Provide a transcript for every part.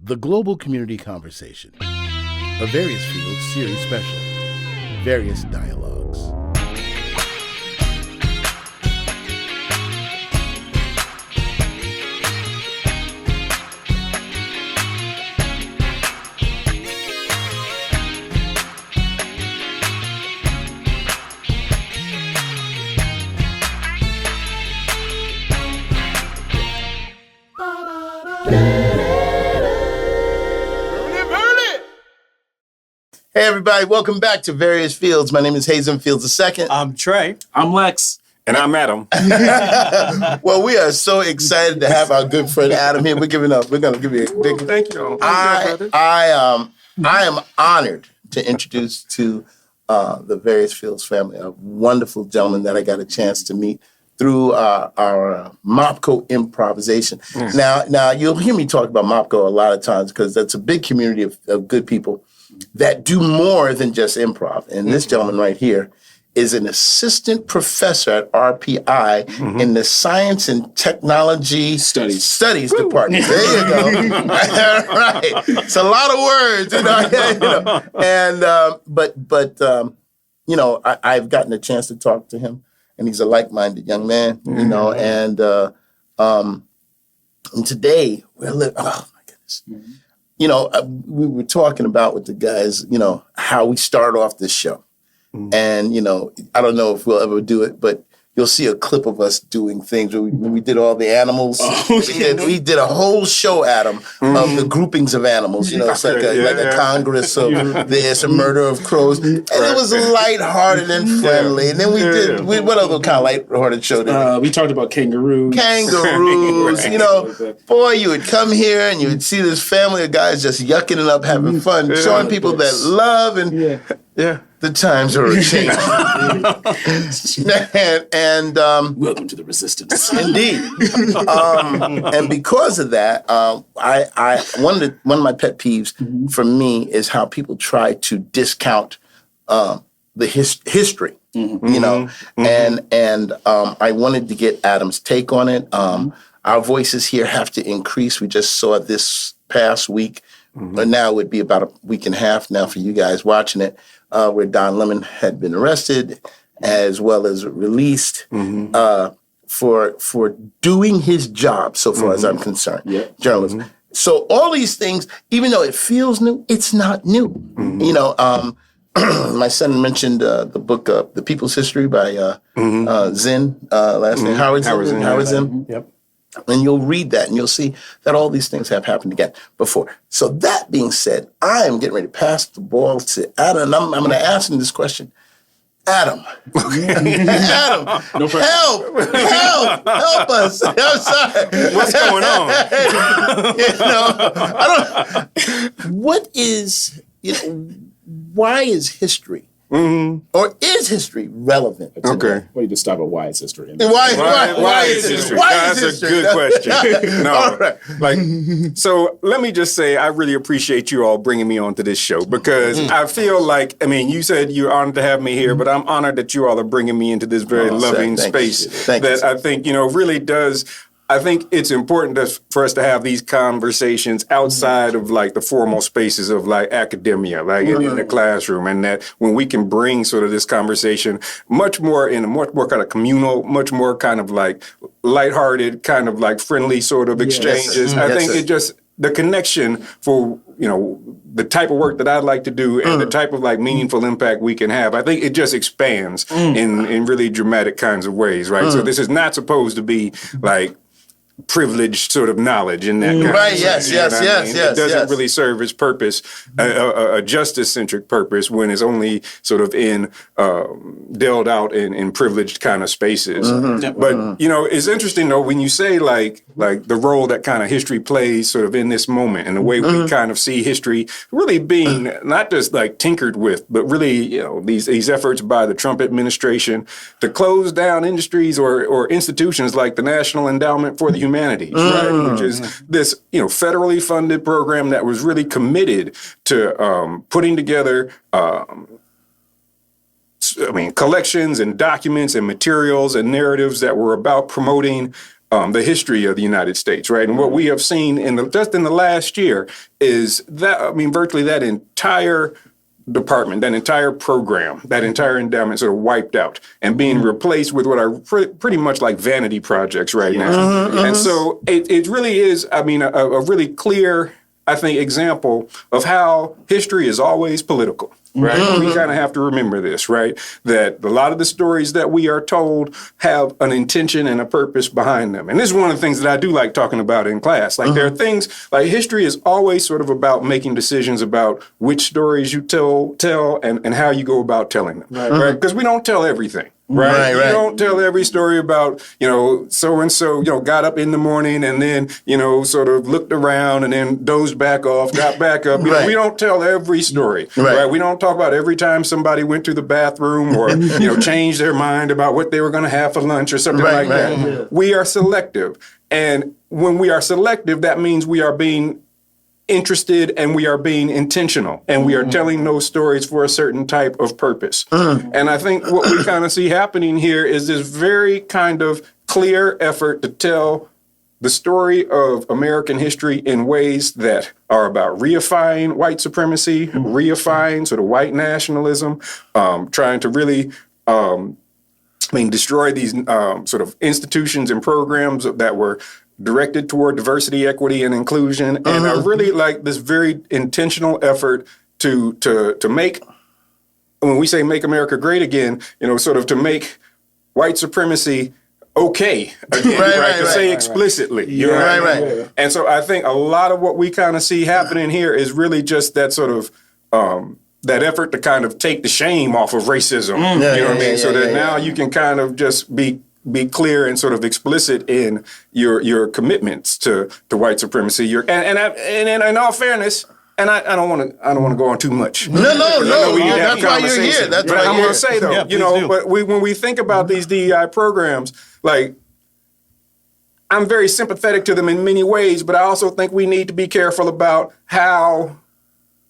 The Global Community Conversation, a Various Fields series special, Various Dialogues. Hey everybody, welcome back to Various Fields. My name is Hazen Fields II. I'm Trey. I'm Lex. And I'm Adam. Well, we are so excited to have our good friend Adam here. We're going to give you a big Thank you. I am honored to introduce to the Various Fields family a wonderful gentleman that I got a chance to meet through our MOPCO improvisation. Now you'll hear me talk about MOPCO a lot of times because that's a big community of good people that do more than just improv. And this gentleman right here is an assistant professor at RPI in the Science and Technology Studies Department. There you go. Right. It's a lot of words, And I've gotten a chance to talk to him, and he's a like-minded young man, and today we're living. Oh my goodness. We were talking about with the guys, how we start off this show. And, I don't know if we'll ever do it, but you'll see a clip of us doing things when we did all the animals. We did a whole show, Adam, of the groupings of animals. It's like a congress of there's a murder of crows. And it was lighthearted and friendly. And then what other kind of lighthearted show did we? We talked about kangaroos. Boy, you would come here and you would see this family of guys just yucking it up, having fun, showing people that love and the times are changing. and welcome to the resistance. Indeed. And because of that, one of my pet peeves for me is how people try to discount the history. And I wanted to get Adam's take on it. Our voices here have to increase. We just saw this past week, but now it would be about a week and a half now for you guys watching it, where Don Lemon had been arrested as well as released for doing his job, so far as I'm concerned, journalism. So all these things, even though it feels new, it's not new. My son mentioned the book The People's History by Zinn, last name, Howard Zinn. Yep. And you'll read that and you'll see that all these things have happened again before. So that being said, I am getting ready to pass the ball to Adam. And I'm going to ask him this question. Adam, Adam, help us. I'm sorry. What's going on? Why is history? Or is history relevant today? Okay. Well, you just stop at why is history. Why is history? That's a good question. So let me just say, I really appreciate you all bringing me onto this show because I feel like, you said you're honored to have me here, but I'm honored that you all are bringing me into this very loving space that I think, really does. I think it's important for us to have these conversations outside of the formal spaces of academia, in the classroom, and that when we can bring sort of this conversation much more kind of communal, much more kind of lighthearted, kind of friendly sort of exchanges. I think it just the connection for the type of work that I'd like to do and the type of meaningful impact we can have. I think it just expands in really dramatic kinds of ways, right? So this is not supposed to be privileged sort of knowledge in that kind of yes. It doesn't really serve its purpose, a justice-centric purpose, when it's only sort of dealt out in privileged kind of spaces. But it's interesting though when you say like the role that kind of history plays sort of in this moment and the way we kind of see history really being not just tinkered with, but really these efforts by the Trump administration to close down industries or institutions like the National Endowment for the Humanities, right? Which is this, federally funded program that was really committed to putting together collections and documents and materials and narratives that were about promoting the history of the United States, right? And what we have seen just in the last year is that, I mean, virtually that entire department, that entire program, that entire endowment sort of wiped out and being replaced with what are pretty much like vanity projects right now. And so it really is, I mean, a really clear, I think, example of how history is always political. Right. We kind of have to remember this, right? That a lot of the stories that we are told have an intention and a purpose behind them. And this is one of the things that I do like talking about in class. Like there are things like history is always sort of about making decisions about which stories you tell and how you go about telling them. Right. Because we don't tell everything. Right. You don't tell every story about, so-and-so, got up in the morning and then, sort of looked around and then dozed back off, got back up. We don't tell every story. Right. We don't talk about every time somebody went to the bathroom or, changed their mind about what they were going to have for lunch or something like that. Yeah. We are selective. And when we are selective, that means we are being interested and we are being intentional and we are telling those stories for a certain type of purpose. And I think what we kind of see happening here is this very kind of clear effort to tell the story of American history in ways that are about reifying white supremacy, reifying sort of white nationalism, trying to really destroy these sort of institutions and programs that were directed toward diversity, equity, and inclusion, and I really like this very intentional effort to make, when we say make America great again, sort of to make white supremacy okay again, to say explicitly. And so I think a lot of what we kind of see happening here is really just that sort of that effort to kind of take the shame off of racism. So that now you can kind of just be clear and sort of explicit in your commitments to white supremacy. And in all fairness, and I don't want to go on too much. No. That's why you're here. That's but I'm going to say though, but when we think about these DEI programs, like I'm very sympathetic to them in many ways, but I also think we need to be careful about how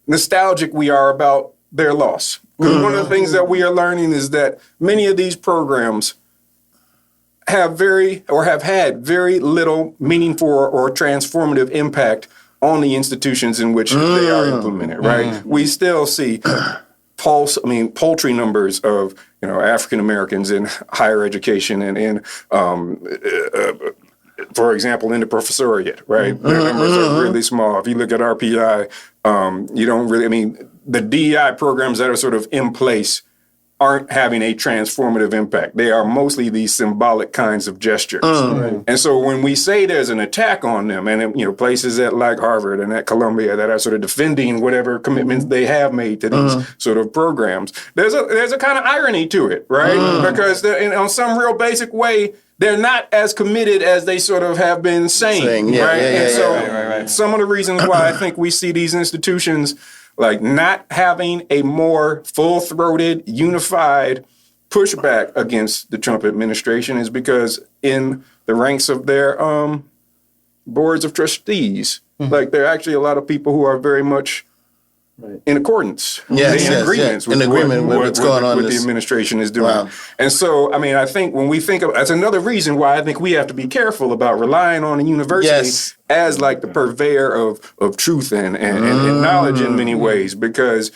nostalgic we are about their loss. Because one of the things that we are learning is that many of these programs have had very little meaningful or transformative impact on the institutions in which they are implemented, right? We still see paltry numbers of, African Americans in higher education and in, for example, in the professoriate, right? Their numbers are really small. If you look at RPI, you don't really, the DEI programs that are sort of in place aren't having a transformative impact. They are mostly these symbolic kinds of gestures. And so when we say there's an attack on them, and places at like Harvard and at Columbia that are sort of defending whatever commitments they have made to these sort of programs, there's a kind of irony to it, right? Because in some real basic way, they're not as committed as they sort of have been saying, right? Some of the reasons why I think we see these institutions like not having a more full-throated, unified pushback against the Trump administration is because in the ranks of their boards of trustees, like there are actually a lot of people who are very much in accordance, in agreement with what's going on, what the administration is doing. Wow. And so, I think when we think of, that's another reason why I think we have to be careful about relying on the university as like the purveyor of truth and knowledge in many ways, because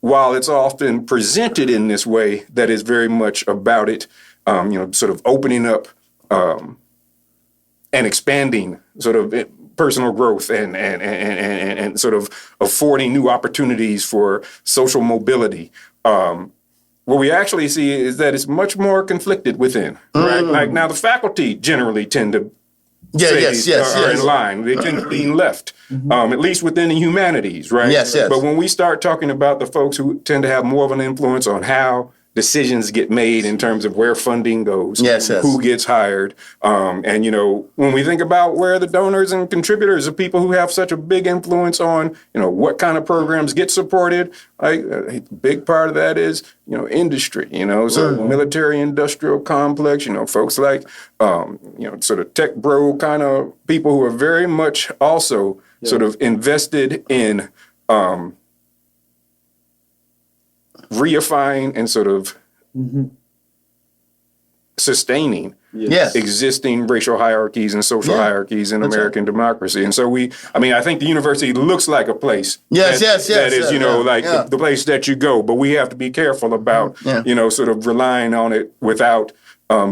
while it's often presented in this way that is very much about it, sort of opening up and expanding sort of personal growth and sort of affording new opportunities for social mobility. What we actually see is that it's much more conflicted within, right? Like now the faculty generally tend to are in line. They tend to lean left, at least within the humanities, right? But when we start talking about the folks who tend to have more of an influence on how decisions get made in terms of where funding goes, who gets hired. And, when we think about where the donors and contributors are people who have such a big influence on, what kind of programs get supported, a big part of that is, industry, so military industrial complex, folks like, sort of tech bro kind of people who are very much also sort of invested in, reifying and sort of sustaining Yes. existing racial hierarchies and social hierarchies in American democracy. And so I think the university looks like a place that is, the place that you go, but we have to be careful about, sort of relying on it without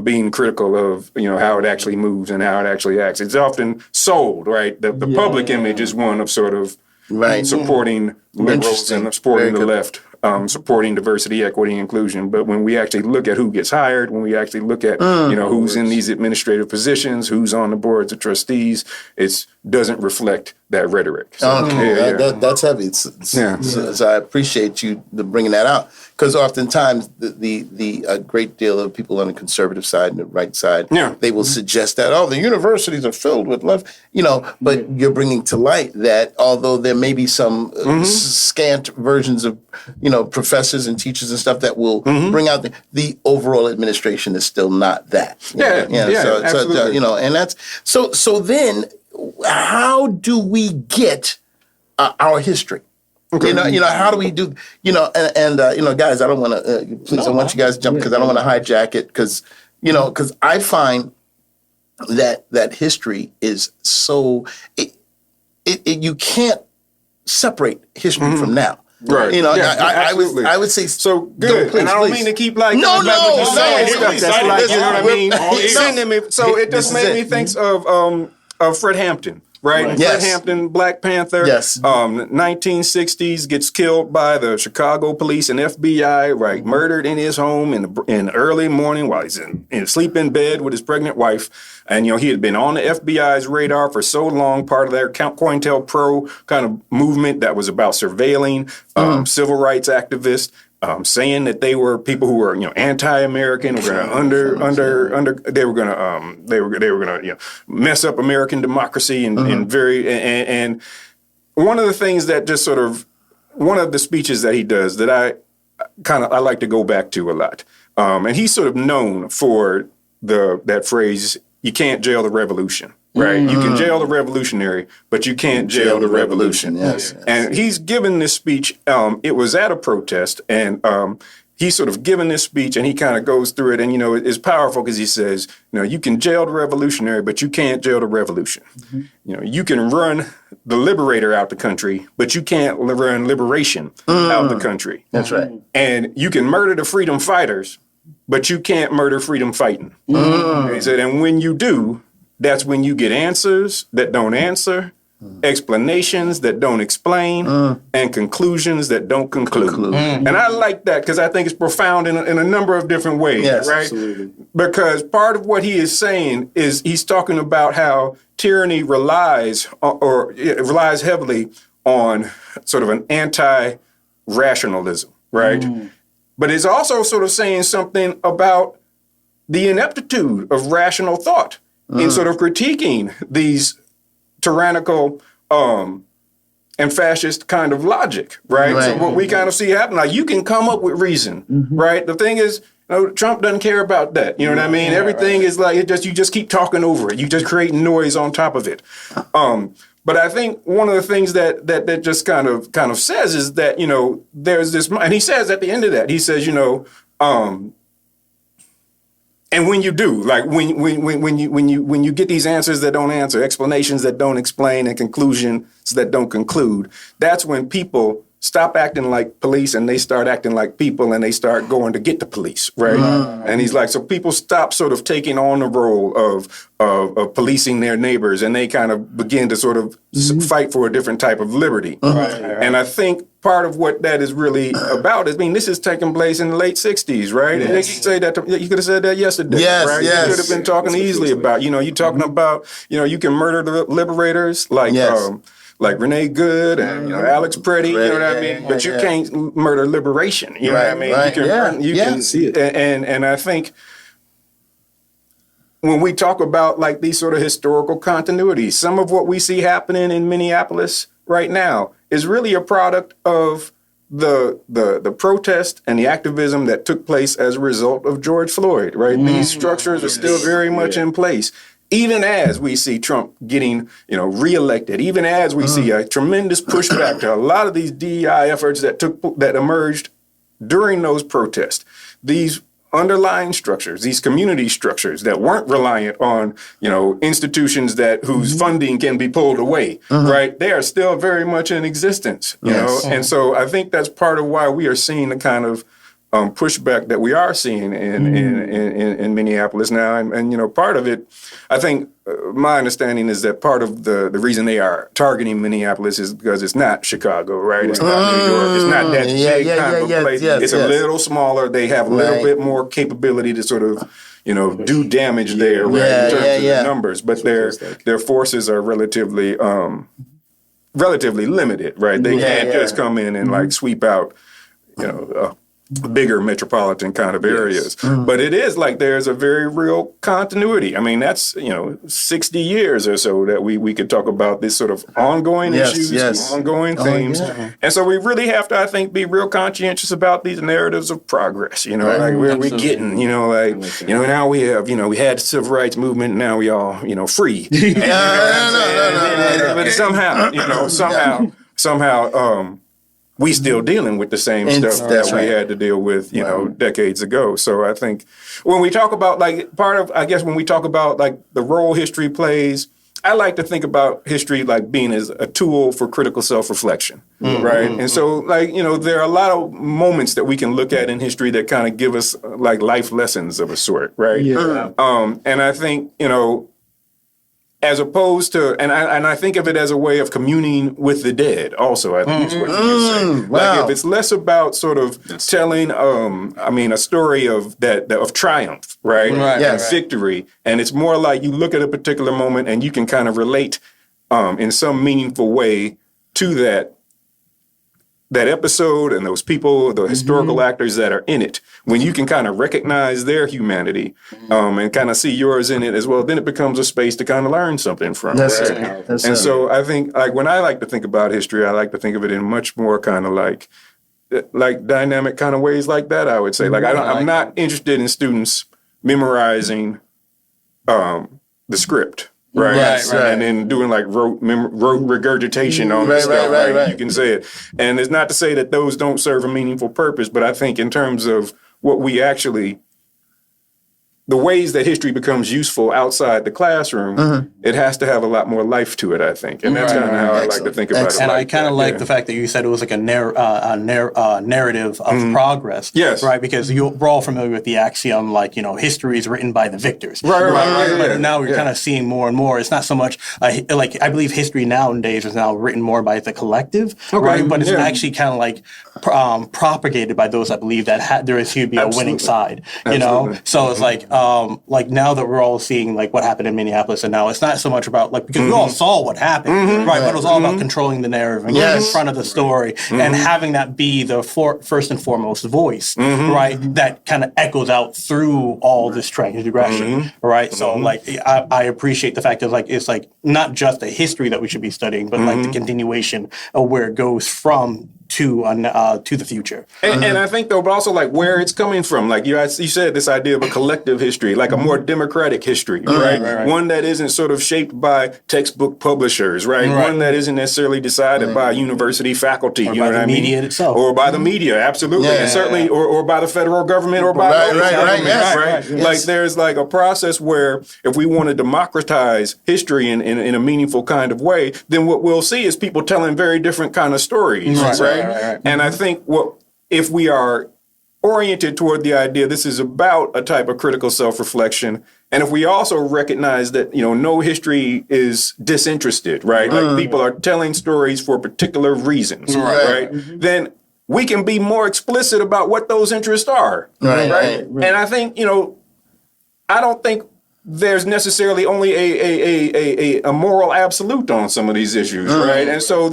being critical of, how it actually moves and how it actually acts. It's often sold, right? The public image is one of sort of supporting liberals and supporting the left. Supporting diversity, equity, inclusion. But when we actually look at who gets hired, when we actually look at, who's in these administrative positions, who's on the boards of trustees, it doesn't reflect that rhetoric. So, that's heavy. So I appreciate you bringing that out, because oftentimes a great deal of people on the conservative side and the right side, they will suggest that, the universities are filled with left, but you're bringing to light that although there may be some scant versions of, professors and teachers and stuff that will bring out the overall administration is still not that. Absolutely. And that's so then how do we get our history? Okay. How do we do, guys, I don't want to, please, I want you guys to jump, because I don't want to hijack it, because I find that history is so, you can't separate history from now. Right. I would say so. Good. Please, and I don't mean to keep like no. That's like, you know what I mean. So it just made me think of Fred Hampton. Right? Yes. Fred Hampton, Black Panther. Yes. 1960s, gets killed by the Chicago police and FBI, right? Murdered in his home in early morning while he's sleep in bed with his pregnant wife. And, he had been on the FBI's radar for so long, part of their COINTELPRO kind of movement that was about surveilling civil rights activists. Saying that they were people who were, anti-American, were going to mess up American democracy and one of the things that just sort of one of the speeches that he does that I like to go back to a lot, and he's sort of known for that phrase, "You can't jail the revolution." Right, you can jail the revolutionary, but you can't jail the revolution. Yes. And he's given this speech. It was at a protest, and he's sort of given this speech, and he kind of goes through it, and it's powerful because he says, you can jail the revolutionary, but you can't jail the revolution. You can run the liberator out the country, but you can't run liberation out the country. That's right. And you can murder the freedom fighters, but you can't murder freedom fighting. He said, and when you do, that's when you get answers that don't answer, explanations that don't explain, and conclusions that don't conclude. And I like that because I think it's profound in a number of different ways, right? Absolutely. Because part of what he is saying is he's talking about how tyranny relies heavily on sort of an anti-rationalism, right? But it's also sort of saying something about the ineptitude of rational thought. In sort of critiquing these tyrannical and fascist kind of logic, right? So what we kind of see happen, like you can come up with reason, right? The thing is, Trump doesn't care about that. You know what I mean? Everything is like you just keep talking over it. You just create noise on top of it. But I think one of the things that just kind of says is that there's this, and he says at the end of that, he says and when you do, like when you get these answers that don't answer, explanations that don't explain, and conclusions that don't conclude, that's when people stop acting like police and they start acting like people and they start going to get the police, right? And he's like, so people stop sort of taking on the role of policing their neighbors, and they kind of begin to sort of fight for a different type of liberty. And I think part of what that is really about is, this is taking place in the late 60s, right? Yes. And you say that you could have said that yesterday, right? You could have been talking easily about, you're talking about, you can murder the liberators like Renee Good and Alex Preddy, you know what I mean? But you can't murder liberation, you know what I mean? You can see it. And I think when we talk about like these sort of historical continuities, some of what we see happening in Minneapolis right now is really a product of the protest and the activism that took place as a result of George Floyd, right? These structures are still very much in place. Even as we see Trump getting, reelected, even as we see a tremendous pushback to a lot of these DEI efforts that emerged during those protests, these underlying structures, these community structures that weren't reliant on, institutions whose funding can be pulled away, right? They are still very much in existence, you know? And so I think that's part of why we are seeing the kind of pushback that we are seeing in Minneapolis now. And part of it, I think my understanding is that part of the reason they are targeting Minneapolis is because it's not Chicago, right? It's not New York. It's not that big kind of a place. It's a little smaller. They have a little bit more capability to sort of, do damage there, right, in terms of the numbers. But their forces are relatively limited, right? They can't just come in and sweep out, bigger metropolitan kind of areas. But it is like there's a very real continuity. I mean, that's, 60 years or so that we could talk about this sort of ongoing issues, ongoing themes. And so we really have to, I think, be real conscientious about these narratives of progress, like where we're getting, now we have, we had the civil rights movement, now we all, free. But somehow, we still dealing with the same stuff that we had to deal with, decades ago. So I think when we talk about when we talk about the role history plays, I like to think about history like being as a tool for critical self-reflection, right? And so there are a lot of moments that we can look at in history that kind of give us life lessons of a sort, right? And I think, as opposed to, and I think of it as a way of communing with the dead also, I think is what you can say. Wow. If it's less about sort of telling, a story of triumph, right? And victory. And it's more like you look at a particular moment and you can kind of relate in some meaningful way to that episode and those people, the historical actors that are in it. When you can kind of recognize their humanity and kind of see yours in it as well, then it becomes a space to kind of learn something from. So I think when I like to think about history, I like to think of it in much more kind of like dynamic kind of ways like that, I would say. I'm not interested in students memorizing the script. Right. And then doing rote regurgitation on this stuff. Right. You can say it. And it's not to say that those don't serve a meaningful purpose, but I think in terms of what we actually, the ways that history becomes useful outside the classroom, it has to have a lot more life to it, I think. And that's kind of how I like to think about it. And I kind of like the fact that you said it was like a narrative of progress. Yes. Right? Because we're all familiar with the axiom, history is written by the victors. Right. But now we're kind of seeing more and more. It's not so much, I believe history nowadays is now written more by the collective, right? But it's actually kind of propagated by those that believe that there is to be a winning side, So it's now that we're all seeing what happened in Minneapolis, and now it's not so much about because we all saw what happened, right? But it was all about controlling the narrative and getting in front of the story and having that be the first and foremost voice, right? That kind of echoes out through all this transgression, right? So I appreciate the fact that it's not just the history that we should be studying, but the continuation of where it goes from to the future. And I think though, but also where it's coming from. You said this idea of a collective history, a more democratic history, right? One that isn't sort of shaped by textbook publishers, right? One that isn't necessarily decided by university faculty, or by the media itself. Or by the media, absolutely. And certainly, or by the federal government or by the government, right? There's a process where if we want to democratize history in a meaningful kind of way, then what we'll see is people telling very different kind of stories, right? And I think if we are oriented toward the idea this is about a type of critical self-reflection, and if we also recognize that no history is disinterested, right? People are telling stories for particular reasons, right? Then we can be more explicit about what those interests are, right? And I think I don't think there's necessarily only a moral absolute on some of these issues, right? And so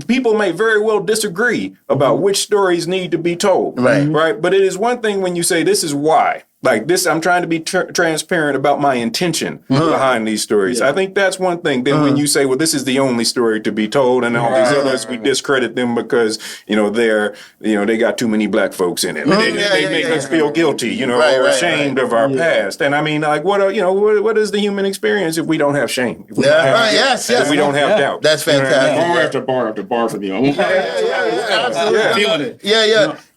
people may very well disagree about which stories need to be told, right? But it is one thing when you say this is why. I'm trying to be transparent about my intention behind these stories. I think that's one thing. Then when you say, well, this is the only story to be told, and all these others, we discredit them because, they got too many black folks in it. They make us feel guilty, or ashamed of our past. And I mean, what is the human experience if we don't have shame? If we don't have doubt. That's fantastic. Bar after bar after bar for me. Absolutely. Feeling it.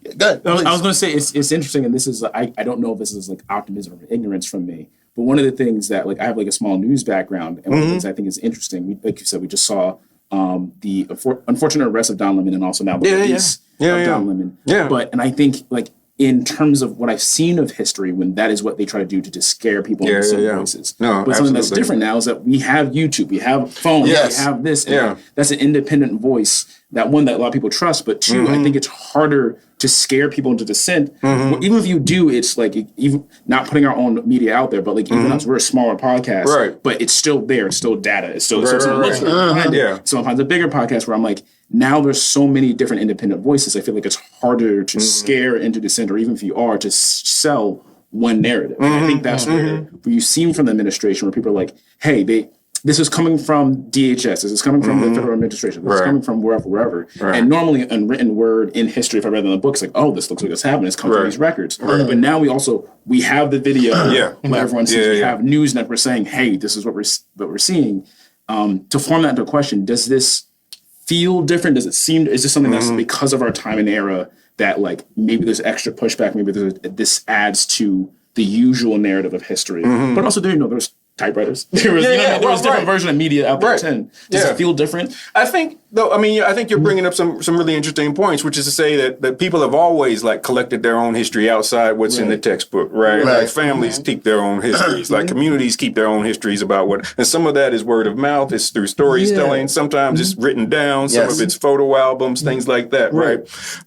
Good. I was going to say it's interesting, and this is I don't know if this is like optimism or ignorance from me, but one of the things that like I have like a small news background, and one of the things I think is interesting, like you said, we just saw the unfortunate arrest of Don Lemon, and also now the release of Don Lemon. Yeah. And I think like in terms of what I've seen of history, when that is what they try to do to scare people into some voices. No, but something that's different now is that we have YouTube, we have phones, we have this, and that's an independent voice. That a lot of people trust, but two, I think it's harder to scare people into dissent. Even if you do, it's like even not putting our own media out there, but like even us, we're a smaller podcast, right? But it's still there, it's still data, it's still Right. Someone finds a bigger podcast where I'm like, now there's so many different independent voices. I feel like it's harder to scare into dissent, or even if you are, to sell one narrative. And I think that's where you've seen from the administration where people are like, hey, this is coming from DHS, this is coming from the federal administration, this is coming from wherever. And normally in written word in history, if I read it in the books, like, oh, this looks like it's happening, it's coming from these records. But now we have the video, let everyone see, we have news networks saying, hey, this is what we're seeing. To form that into a question, does this feel different? Does it seem, is this something that's because of our time and era that like maybe there's extra pushback, maybe this adds to the usual narrative of history, but also there's typewriters. There was, there was different version of media out there. Does it feel different? I think, though. I think you're bringing up some really interesting points, which is to say that people have always like collected their own history outside what's in the textbook, right? Like families keep their own histories, like communities keep their own histories about and some of that is word of mouth, it's through storytelling. Sometimes it's written down. Some of it's photo albums, things like that, right?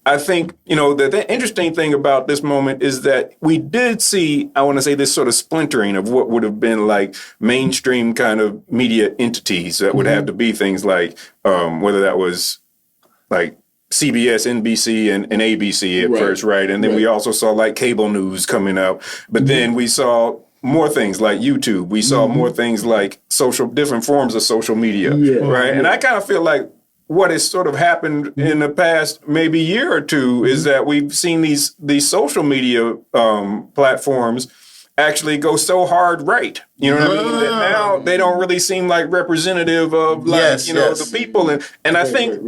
I think the interesting thing about this moment is that we did see, I want to say, this sort of splintering of what would have been like mainstream kind of media entities that would have to be things like whether that was like CBS, NBC, and ABC at first, right? And then we also saw like cable news coming up, but then we saw more things like YouTube. We saw more things like different forms of social media, right? And I kind of feel like what has sort of happened in the past maybe year or two is that we've seen these social media platforms actually go so hard right. You know what I mean? That now they don't really seem like representative of like, the people. And I think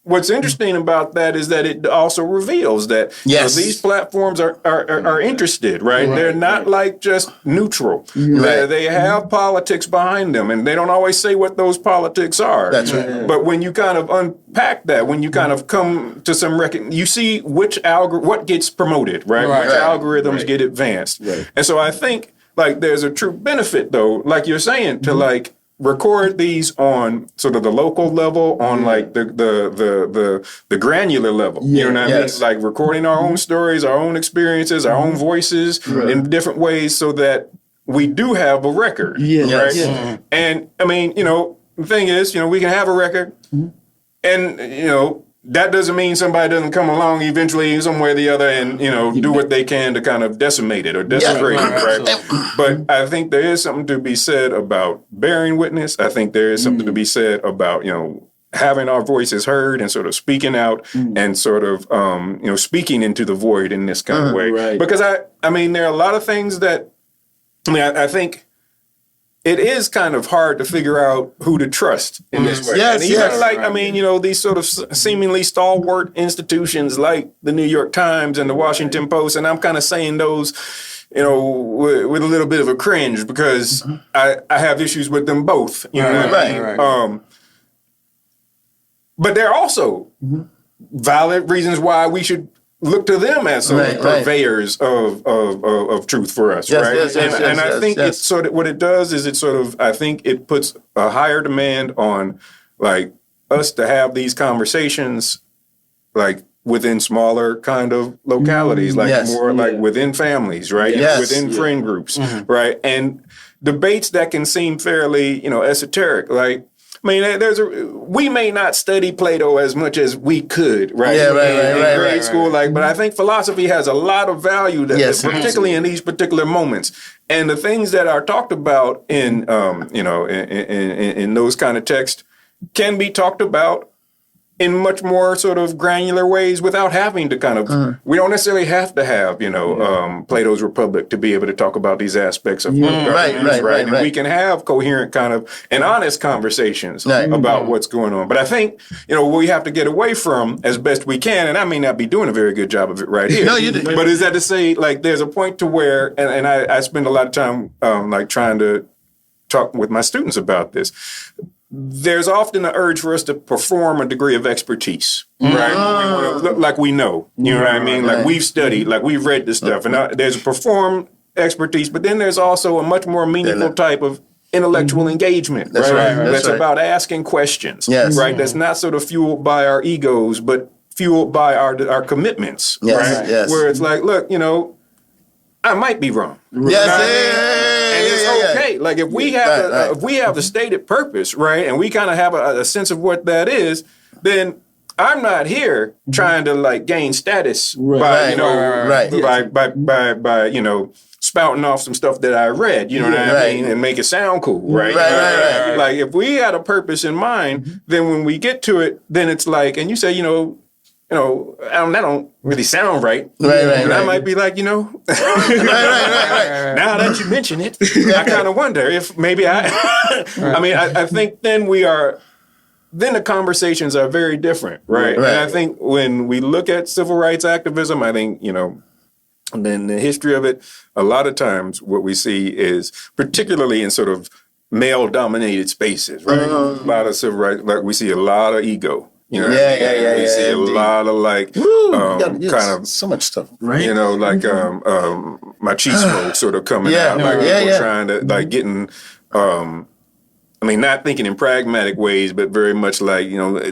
what's interesting about that is that it also reveals that these platforms are interested, right? They're not like just neutral. They have politics behind them, and they don't always say what those politics are. That's right. But when you kind of unpack that, when you kind of come to some you see what gets promoted, right? Which algorithms get advanced. And so I think like there's a true benefit, though, like you're saying, to like record these on sort of the local level, on like the granular level. You know what I mean? Like recording our own stories, our own experiences, our own voices in different ways, so that we do have a record. Right? And I mean, the thing is, we can have a record, and that doesn't mean somebody doesn't come along eventually somewhere or the other and, do what they can to kind of decimate it or desecrate it, right? But I think there is something to be said about bearing witness. I think there is something to be said about, having our voices heard and sort of speaking out and sort of, speaking into the void in this kind of way. Because I mean, there are a lot of things that, I think it is kind of hard to figure out who to trust in this way. And even these sort of seemingly stalwart institutions like the New York Times and the Washington Post, and I'm kind of saying those, with a little bit of a cringe because I have issues with them both. You know what I mean? But there are also valid reasons why we should look to them as sort of purveyors of truth for us, right? And I think it's sort of what it does is I think it puts a higher demand on like us to have these conversations like within smaller kind of localities, like more like within families, right? Within friend groups, right? And debates that can seem fairly, esoteric, like, I mean, we may not study Plato as much as we could, right? In grade school, but I think philosophy has a lot of value, particularly in these particular moments. And the things that are talked about in those kind of texts can be talked about in much more sort of granular ways without having to kind of, we don't necessarily have to have, Plato's Republic to be able to talk about these aspects of governance, right? And we can have coherent kind of and honest conversations about what's going on. But I think, what we have to get away from as best we can, and I may not be doing a very good job of it right here. No, you did. But is that to say, like, there's a point to where, and I spend a lot of time, like, trying to talk with my students about this. There's often an urge for us to perform a degree of expertise, right? We want to look like we know, you know what I mean? Like we've studied, like we've read this stuff. And there's a perform expertise, but then there's also a much more meaningful type of intellectual engagement, That's right? right. That's about asking questions, right? That's not sort of fueled by our egos, but fueled by our commitments, right? Yes. Where it's like, look, I might be wrong. And it's okay. Like if we have if we have the stated purpose, right, and we kind of have a sense of what that is, then I'm not here trying to like gain status by spouting off some stuff that I read, you know what I mean, and make it sound cool, right? Like if we had a purpose in mind, then when we get to it, then it's like, and you say, that don't really sound right. And I might be like, now that you mention it, I kind of wonder if maybe I mean, I think then then the conversations are very different, right? And I think when we look at civil rights activism, I think, then the history of it, a lot of times what we see is, particularly in sort of male-dominated spaces, right? A lot of civil rights, like we see a lot of ego. We see a lot of like kind of so much stuff, right? Like machismo sort of coming out, like people trying to like getting. Not thinking in pragmatic ways, but very much like,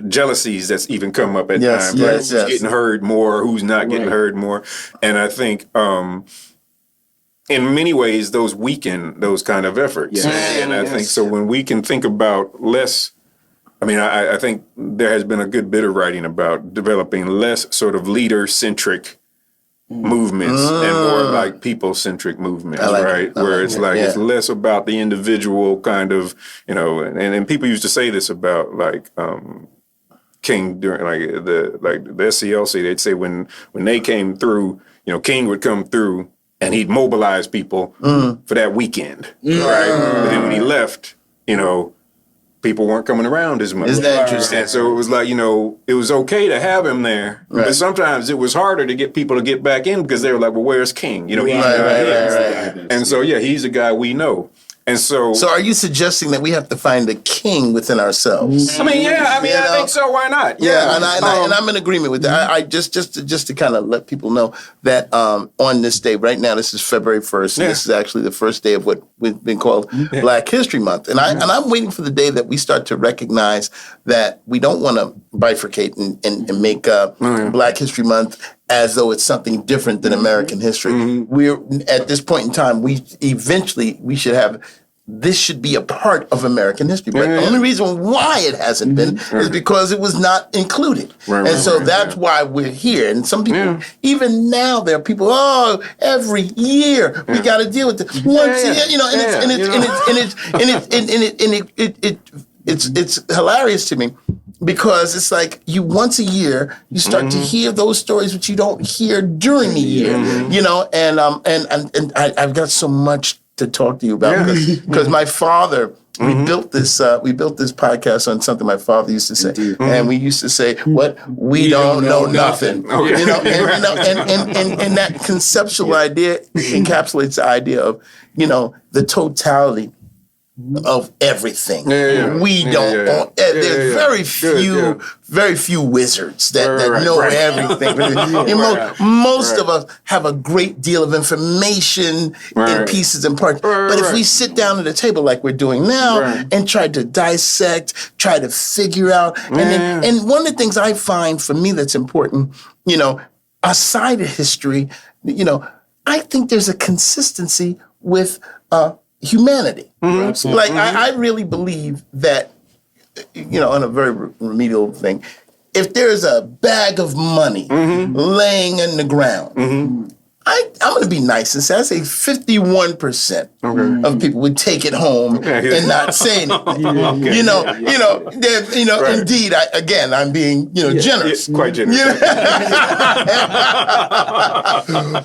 jealousies that's even come up at times. Right? Who's getting heard more, who's not getting heard more. And I think in many ways, those weaken those kind of efforts. And I think so when we can think about less, I think there has been a good bit of writing about developing less sort of leader-centric movements and more like people-centric movements, right? Where it's like it's less about the individual kind of, and people used to say this about like King during like the SCLC. They'd say when they came through, King would come through and he'd mobilize people for that weekend, right? But then when he left, people weren't coming around as much. Isn't that interesting? And so it was like, it was okay to have him there, but sometimes it was harder to get people to get back in because they were like, well, where's King? He's And so, he's a guy we know. And so are you suggesting that we have to find a king within ourselves? I think so. Why not? Yeah, and I'm in agreement with that. I just to kind of let people know that on this day, right now, this is February 1st, and this is actually the first day of what we've been called Black History Month. And I'm waiting for the day that we start to recognize that we don't want to bifurcate and make Black History Month as though it's something different than American history. We're at this point in time, we should have. This should be a part of American history. But the only reason why it hasn't been is because it was not included. That's why we're here. And some people, even now, there are people, every year we got to deal with it. Once a year, it's hilarious to me. Because it's like once a year you start to hear those stories which you don't hear during the year, and I've got so much to talk to you about because my father we built this podcast on something my father used to say, and we used to say, "What we don't know nothing," and that conceptual idea encapsulates the idea of the totality of everything. We don't. There's very few wizards that know everything. Most of us have a great deal of information in pieces and parts. But if we sit down at a table like we're doing now and try to dissect, try to figure out, and one of the things I find for me that's important, aside of history, I think there's a consistency with humanity. Like I really believe that, on a very remedial thing, if there's a bag of money laying in the ground, I'm going to be nice and say, I say 51% of people would take it home and not say anything. Right. Indeed, I'm being, generous. Yeah, quite generous.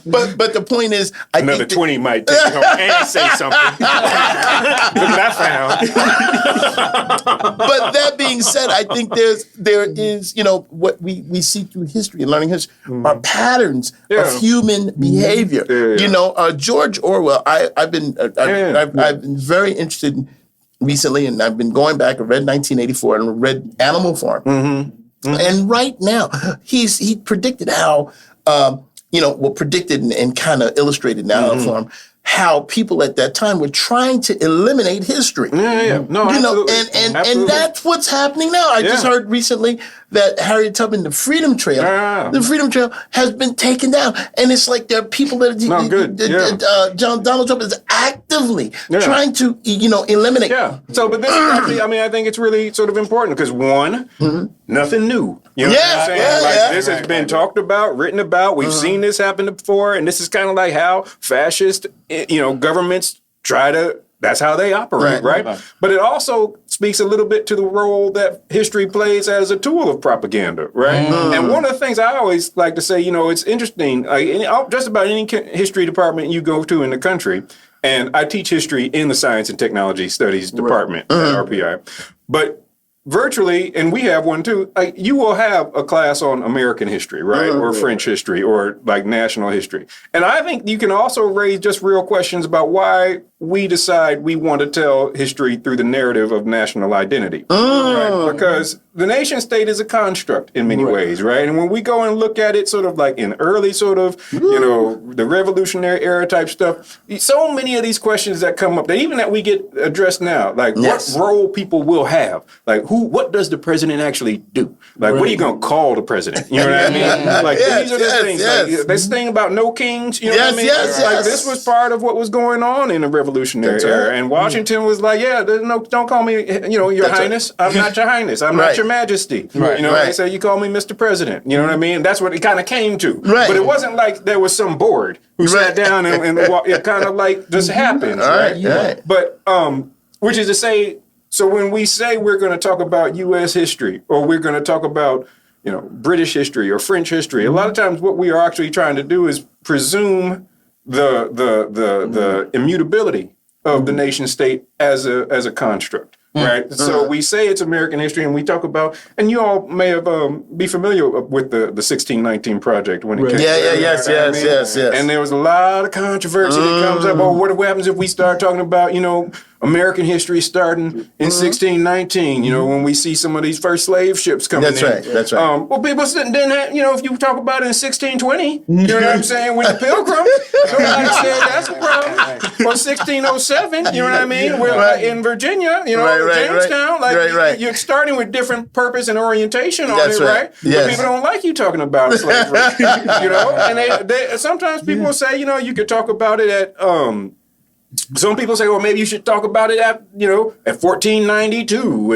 But the point is, Another 20 might take it home and say something. Look what I found. But that being said, I think there is, what we see through history and learning history are patterns of human behavior. George Orwell. I've been very interested recently, and I've been going back. I read 1984 and read Animal Farm, and right now he predicted how predicted and kind of illustrated in Animal Farm how people at that time were trying to eliminate history. No, absolutely. And that's what's happening now. I just heard recently that Harriet Tubman, the Freedom Trail has been taken down. And it's like there are people that Donald Trump is actively trying to, eliminate. Yeah. So, but this, I think it's really sort of important because one, nothing new. You know what I'm saying? This has been talked about, written about. We've seen this happen before. And this is kind of like how fascist, governments try to, that's how they operate, right? But it also speaks a little bit to the role that history plays as a tool of propaganda, right? And one of the things I always like to say, it's interesting, just about any history department you go to in the country, and I teach history in the Science and Technology Studies department at RPI, but virtually, and we have one too, you will have a class on American history, right? Or French history or like national history. And I think you can also raise just real questions about why we decide we want to tell history through the narrative of national identity. Right? Because the nation state is a construct in many ways, right? And when we go and look at it sort of like in early sort of, the Revolutionary era type stuff, so many of these questions that come up, that we get addressed now, like what role people will have, like what does the president actually do? Like, what are you going to call the president? You know what I mean? Like, these are the things. Like, this thing about no kings, you know what I mean? This was part of what was going on in the Revolutionary era. And Washington was like, don't call me, your highness. I'm not your highness. I'm not your majesty. They say, you call me Mr. President. You know what I mean? That's what it kind of came to. But it wasn't like there was some board who sat down and it kind of like just happens, right? But, which is to say, so when we say we're going to talk about U.S. history, or we're going to talk about, British history or French history, a lot of times what we are actually trying to do is presume the immutability of the nation state as a construct. Right. So we say it's American history, and we talk about, and you all may have be familiar with the 1619 Project when it came. Yes. And there was a lot of controversy that comes up. What happens if we start talking about, American history starting in 1619? When we see some of these first slave ships coming in. That's right. Well, people didn't have, if you talk about it in 1620, you know what I'm saying? With the Pilgrims, somebody said that's a problem. Or 1607, you know what I mean? We're in Virginia, Jamestown, you're starting with different purpose and orientation on it, right? But people don't like you talking about slavery, And they sometimes people say, you could talk about it at. Some people say, well, maybe you should talk about it at 1492,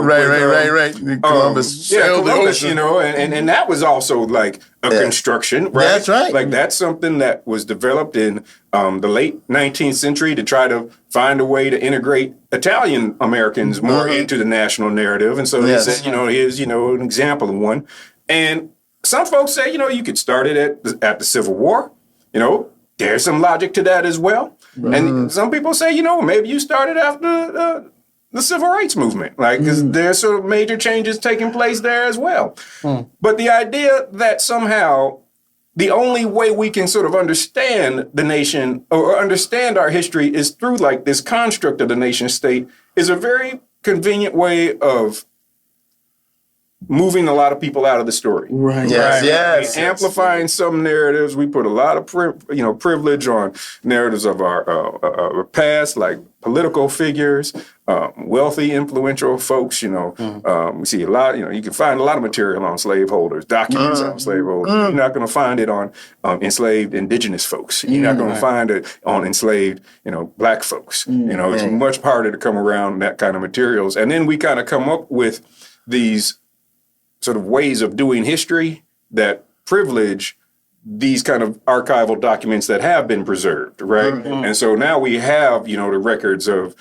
right. Columbus, and that was also like a construction, right? That's right. Like that's something that was developed in the late 19th century to try to find a way to integrate Italian Americans more into the national narrative. And so they said, here's, an example of one. And some folks say, you could start it at the Civil War, there's some logic to that as well. And some people say, maybe you started after the Civil Rights Movement, because there's sort of major changes taking place there as well. But the idea that somehow the only way we can sort of understand the nation or understand our history is through like this construct of the nation state is a very convenient way of moving a lot of people out of the story. Amplifying some narratives. We put a lot of privilege on narratives of our past, like political figures, wealthy, influential folks. We see a lot. You can find a lot of material on slaveholders, documents on slaveholders. You're not going to find it on enslaved indigenous folks. You're not going to find it on enslaved, black folks. It's much harder to come around that kind of materials. And then we kind of come up with these sort of ways of doing history that privilege these kind of archival documents that have been preserved, right? And so now we have, the records of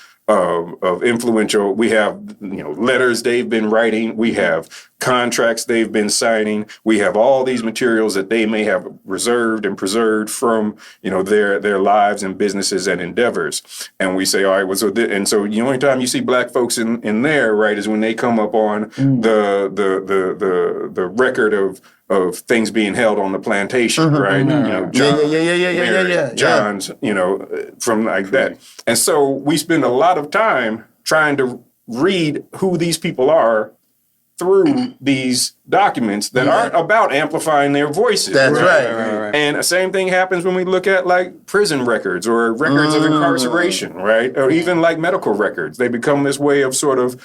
influential, we have, letters they've been writing, we have contracts they've been signing, we have all these materials that they may have reserved and preserved from, their lives and businesses and endeavors. And we say, all right, and so the only time you see Black folks in there, right, is when they come up on the record of things being held on the plantation, right? John's, from like that. And so we spend a lot of time trying to read who these people are through these documents that aren't about amplifying their voices. That's right. And the same thing happens when we look at like prison records or records of incarceration, right? Or even like medical records. They become this way of sort of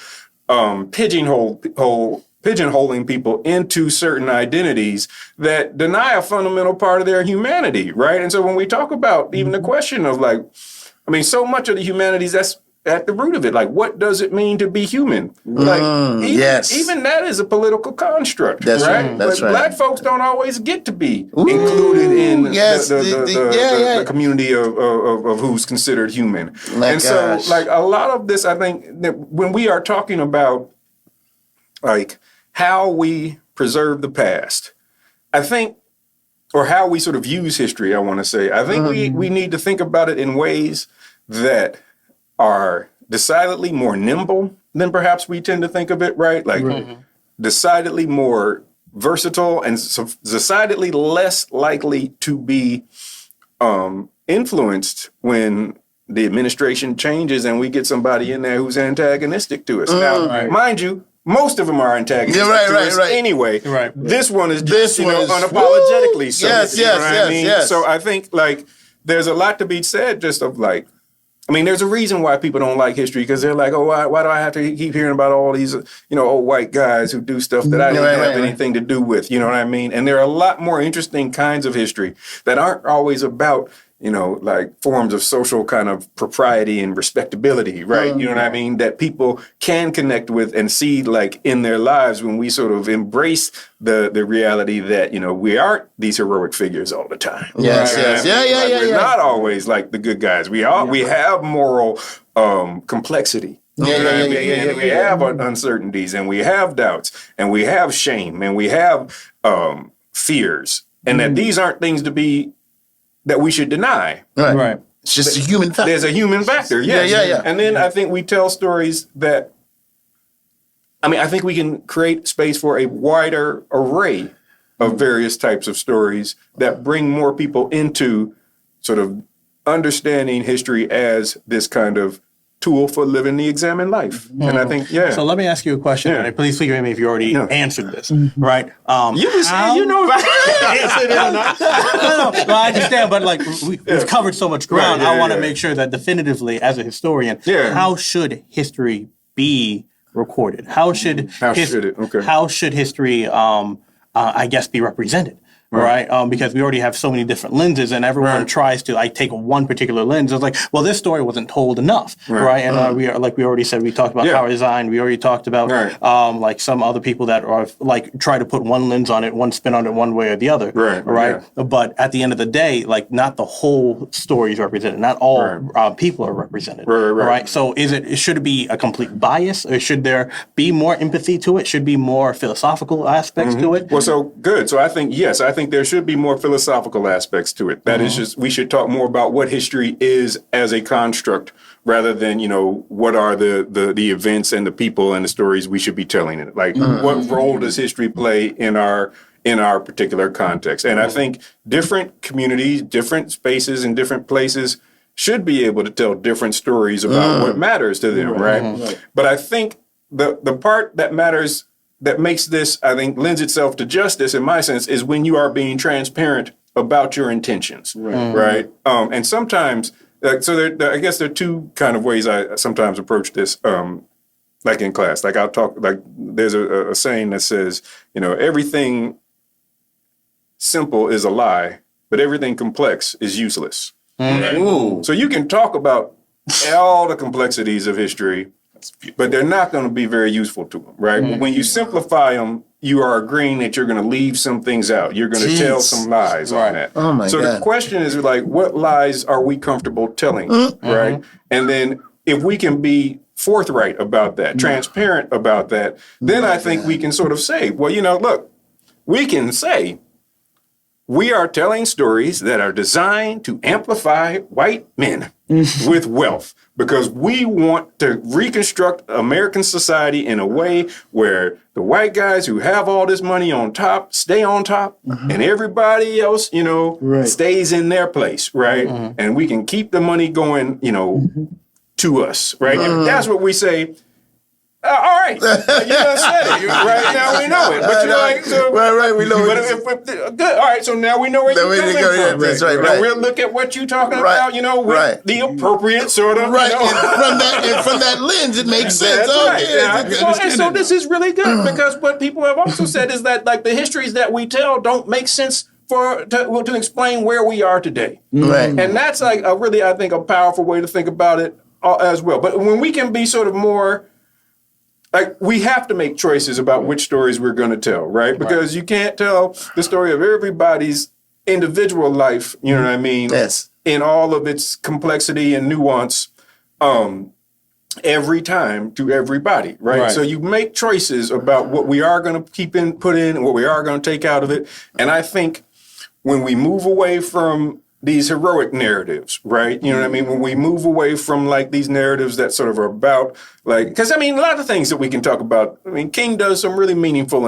pigeonholing people into certain identities that deny a fundamental part of their humanity, right? And so when we talk about even the question of so much of the humanities, that's at the root of it. Like, what does it mean to be human? Like, even that is a political construct, right? But Black folks don't always get to be included in the community of who's considered human. So, like, a lot of this, I think, that when we are talking about, like, how we preserve the past, I think, or how we sort of use history, I want to say, I think we need to think about it in ways that are decidedly more nimble than perhaps we tend to think of it, right? Like decidedly more versatile and decidedly less likely to be influenced when the administration changes and we get somebody in there who's antagonistic to us. Now, mind you, most of them are antagonistic to us anyway. Right. This one is just, unapologetically so. Yes. So I think, like, there's a lot to be said just of, like, there's a reason why people don't like history, because they're like, oh, why do I have to keep hearing about all these, old white guys who do stuff that I didn't have anything to do with, you know what I mean? And there are a lot more interesting kinds of history that aren't always about, like forms of social kind of propriety and respectability, right? You know what I mean? That people can connect with and see, like, in their lives when we sort of embrace the reality that, we aren't these heroic figures all the time. We're not always like the good guys. We have moral complexity. We have uncertainties, and we have doubts, and we have shame, and we have fears, and that these aren't things that we should deny. Right. It's just a human factor. There's a human factor, yes. Yeah. And then I think we tell stories that, I think we can create space for a wider array of various types of stories that bring more people into sort of understanding history as this kind of tool for living the examined life. And I think, So let me ask you a question, and please forgive me if you already answered this, right? You can say, about it. No, I understand, but like we've covered so much ground. I want to make sure that definitively, as a historian, how should history be recorded? How should history, I guess, be represented? Right. Because we already have so many different lenses, and everyone tries to take one particular lens. It's like, well, this story wasn't told enough, right? And we are, like we already said, we talked about power design. We already talked about like some other people that are like try to put one lens on it, one spin on it, one way or the other, right? But at the end of the day, like not the whole story is represented. Not all people are represented, right? So should it be a complete bias, or should there be more empathy to it? Should be more philosophical aspects to it? Well, so good. So I think yes, I think there should be more philosophical aspects to it. That is just, we should talk more about what history is as a construct rather than, what are the events and the people and the stories we should be telling in it. Like, what role does history play in our particular context? And I think different communities, different spaces, and different places should be able to tell different stories about what matters to them, right? But I think the part that matters, that makes this, I think, lends itself to justice, in my sense, is when you are being transparent about your intentions, right? And sometimes, I guess there are two kind of ways I sometimes approach this, like in class. Like I'll talk, like there's a saying that says, everything simple is a lie, but everything complex is useless. Right? So you can talk about all the complexities of history, but they're not going to be very useful to them, right? When you simplify them, you are agreeing that you're going to leave some things out. You're going to tell some lies on that. Oh my so God. the question is like, what lies are we comfortable telling, right? And then if we can be forthright about that, transparent about that, then I think we can sort of say, well, look, we can say we are telling stories that are designed to amplify white men with wealth because we want to reconstruct American society in a way where the white guys who have all this money on top stay on top and everybody else, stays in their place, right? And we can keep the money going, to us, right? And that's what we say. All right, you done said it. Right now we know it, but you're like, so, right, we know it. Good. All right, so now we know where you're coming from. That's right. And we'll look at what you're talking about, with the appropriate sort of, right. And from that lens, it makes sense. That's right. And so this is really good because what people have also said is that like the histories that we tell don't make sense to explain where we are today. Right. And that's like a really, I think, a powerful way to think about it as well. But when we can be sort of more like we have to make choices about which stories we're going to tell, right? Because you can't tell the story of everybody's individual life, you know what I mean? Yes. In all of its complexity and nuance every time to everybody, right? So you make choices about what we are going to put in and what we are going to take out of it. And I think when we move away from these heroic narratives, right? You know what I mean? When we move away from like these narratives that sort of are about like, because I mean, a lot of things that we can talk about. I mean, King does some really meaningful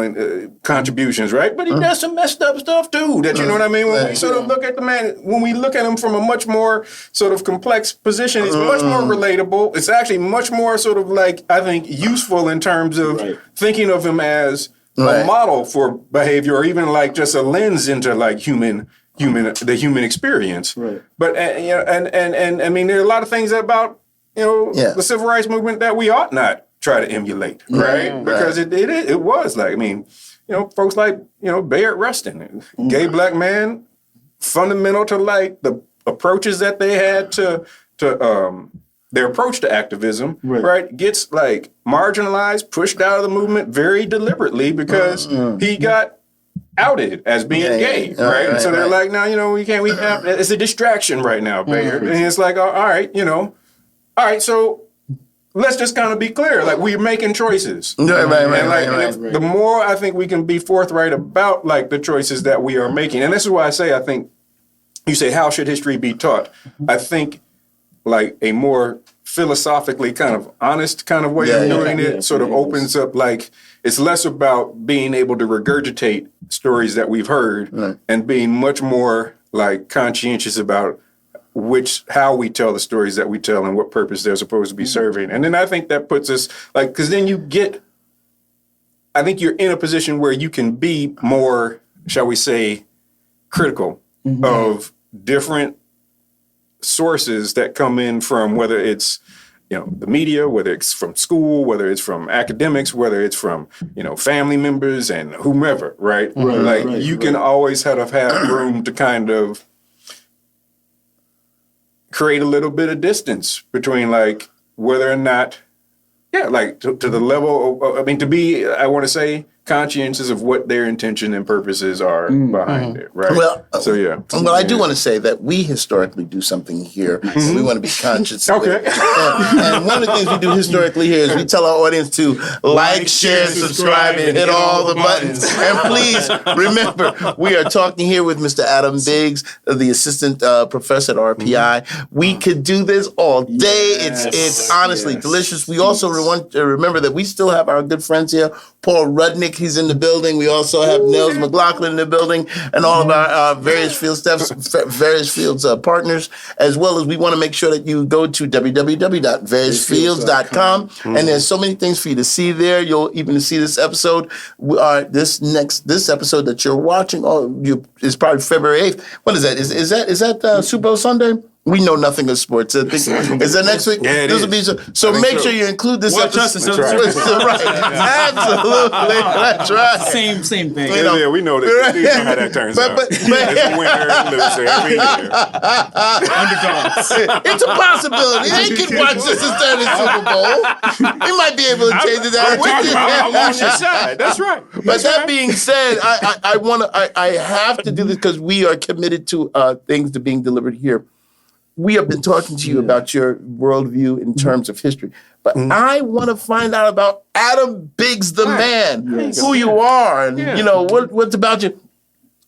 contributions, right? But he does some messed up stuff too. That you know what I mean? When we sort of look at the man, when we look at him from a much more sort of complex position, it's much more relatable. It's actually much more sort of like I think useful in terms of thinking of him as a model for behavior, or even like just a lens into like the human experience. Right. But and I mean, there are a lot of things about the civil rights movement that we ought not try to emulate, right? Because it was like, I mean, folks like Bayard Rustin, gay black man, fundamental to like the approaches that they had to their approach to activism, right? Gets like marginalized, pushed out of the movement very deliberately because he got outed as being gay, right? So they're like, no, we have, it's a distraction right now, Bayard. And it's like, all right, so let's just kind of be clear, like we're making choices. The more I think we can be forthright about like the choices that we are making, and this is why I say, I think, you say, how should history be taught? I think like a more philosophically kind of honest kind of way of doing it sort of opens up like, it's less about being able to regurgitate stories that we've heard and being much more like conscientious about how we tell the stories that we tell and what purpose they're supposed to be serving. And then I think that puts us like, because then I think you're in a position where you can be more, shall we say, critical of different sources that come in from whether it's the media, whether it's from school, whether it's from academics, whether it's from, family members and whomever, right? You can always have room to kind of create a little bit of distance between like whether or not, to the level of, to be, I want to say, conscientious of what their intention and purposes are behind it, right? Well, I do want to say that we historically do something here. We want to be conscious. Okay. And one of the things we do historically here is we tell our audience to like, share, subscribe, and hit all the buttons. And please remember, we are talking here with Mr. Adam Biggs, the assistant professor at RPI. We could do this all day. It's honestly delicious. We also want to remember that we still have our good friends here, Paul Rudnick. He's in the building. We also have Nels McLaughlin in the building, and all of our various field staffs, various fields partners, as well as we want to make sure that you go to www.variousfields.com, and there's so many things for you to see there. You'll even see this episode. This episode that you're watching is probably February 8th. What is that? Is that Super Bowl Sunday? We know nothing of sports. I think is that next week? Yeah, This will be so. Make sure you include this Watch us episode. instead of Right. Absolutely. That's right. Same thing. Yeah, we know that. We know how that turns out. But it's a winner and loser every year. Underdogs. It's a possibility. They can watch this instead of the Super Bowl. We might be able to change it out. I'm on your side. That's right. But that being said, I have to do this because we are committed to things to being delivered here. We have been talking to you about your worldview in terms of history, but I want to find out about Adam Biggs, the man, who you are, and you know what's about you,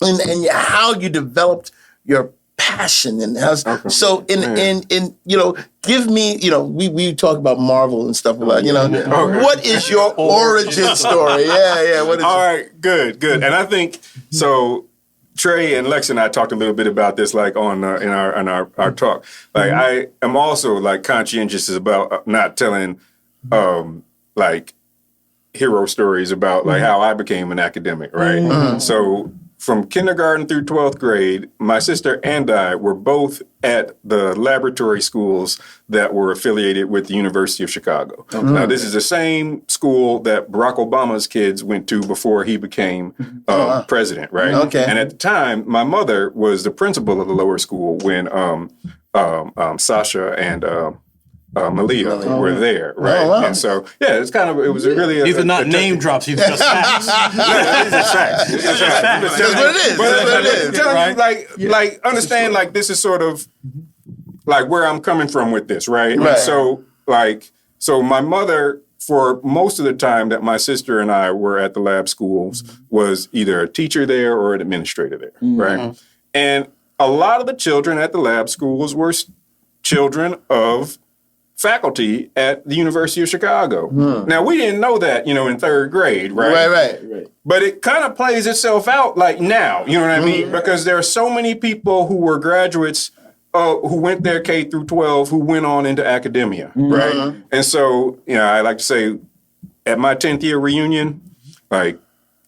and how you developed your passion and how. So in give me we talk about Marvel and stuff about what is your origin story? Yeah. What is all right, good, and I think so. Trey and Lex and I talked a little bit about this, like on in our talk. Like I am also like conscientious about not telling like hero stories about like how I became an academic, right? So from kindergarten through 12th grade, my sister and I were both at the laboratory schools that were affiliated with the University of Chicago. Now, this is the same school that Barack Obama's kids went to before he became president, right? Okay. And at the time, my mother was the principal of the lower school when Sasha and Malia were there, right? Oh, wow. And so, it was really... These are not name drops, these are just facts. These are facts. That's what it is. That's what it is. Telling you, like, understand, like, this is sort of, like, where I'm coming from with this, right? Right. And so my mother, for most of the time that my sister and I were at the lab schools, was either a teacher there or an administrator there, right? And a lot of the children at the lab schools were children of faculty at the University of Chicago. Now, we didn't know that, in third grade, right? Right. But it kind of plays itself out like now, you know what I mean? Because there are so many people who were graduates who went there K through 12 who went on into academia, right? And so, I like to say at my 10th year reunion, like,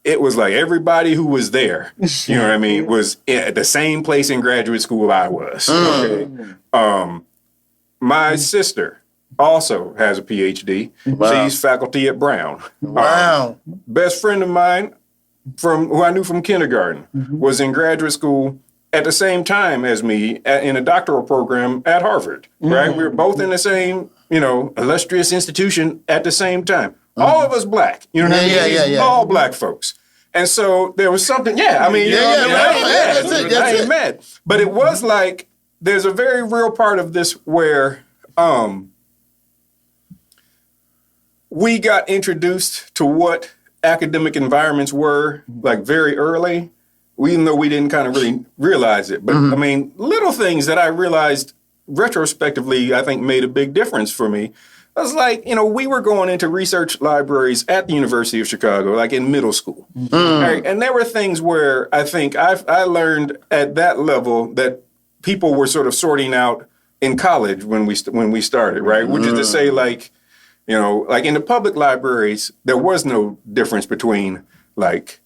it was like everybody who was there, you know what I mean, was at the same place in graduate school I was. Okay. My sister also has a PhD. Wow. She's faculty at Brown. Wow. Best friend of mine who I knew from kindergarten was in graduate school at the same time as me in a doctoral program at Harvard, right? We were both in the same, illustrious institution at the same time. All of us black, you know what I mean? Yeah. All black folks. And so there was something, I ain't mad. But it was like, there's a very real part of this where we got introduced to what academic environments were like very early, even though we didn't kind of really realize it. But I mean, little things that I realized retrospectively, I think made a big difference for me. I was like, we were going into research libraries at the University of Chicago, like in middle school. Right? And there were things where I think I learned at that level that people were sort of sorting out in college when we started, right? Which is to say, like, like in the public libraries, there was no difference between like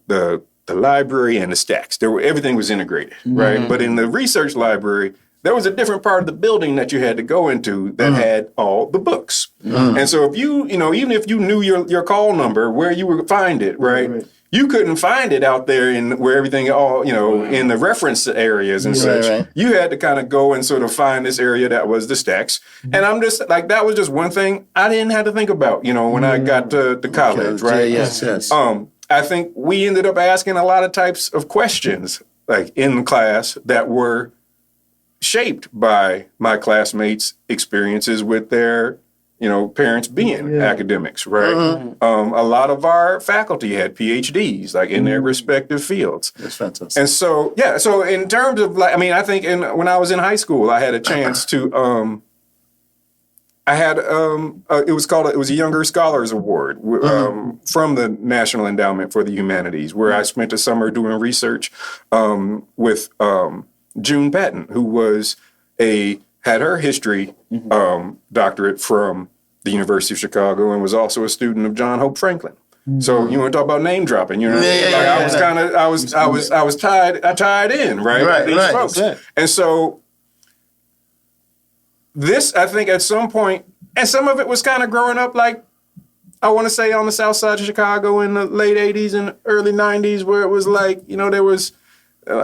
the library and the stacks. Everything was integrated, right? But in the research library, there was a different part of the building that you had to go into that had all the books. And so if even if you knew your call number, where you would find it, right? You couldn't find it out there in where everything in the reference areas and such. Right. You had to kind of go and sort of find this area that was the stacks. And I'm just like, that was just one thing I didn't have to think about, when I got to college, right? Yes. I think we ended up asking a lot of types of questions, like in class, that were shaped by my classmates' experiences with their parents being academics, right? A lot of our faculty had PhDs, like in their respective fields. That's fantastic. And so, so in terms of like, I think when I was in high school, I had a chance to, it was a Younger Scholars Award from the National Endowment for the Humanities, where I spent a summer doing research with June Patton, who had her history doctorate from the University of Chicago and was also a student of John Hope Franklin. So you want to talk about name dropping? I was tied in, right? These folks. And so this, I think at some point, and some of it was kind of growing up like, I want to say on the south side of Chicago in the late 80s and early 90s, where it was like, there was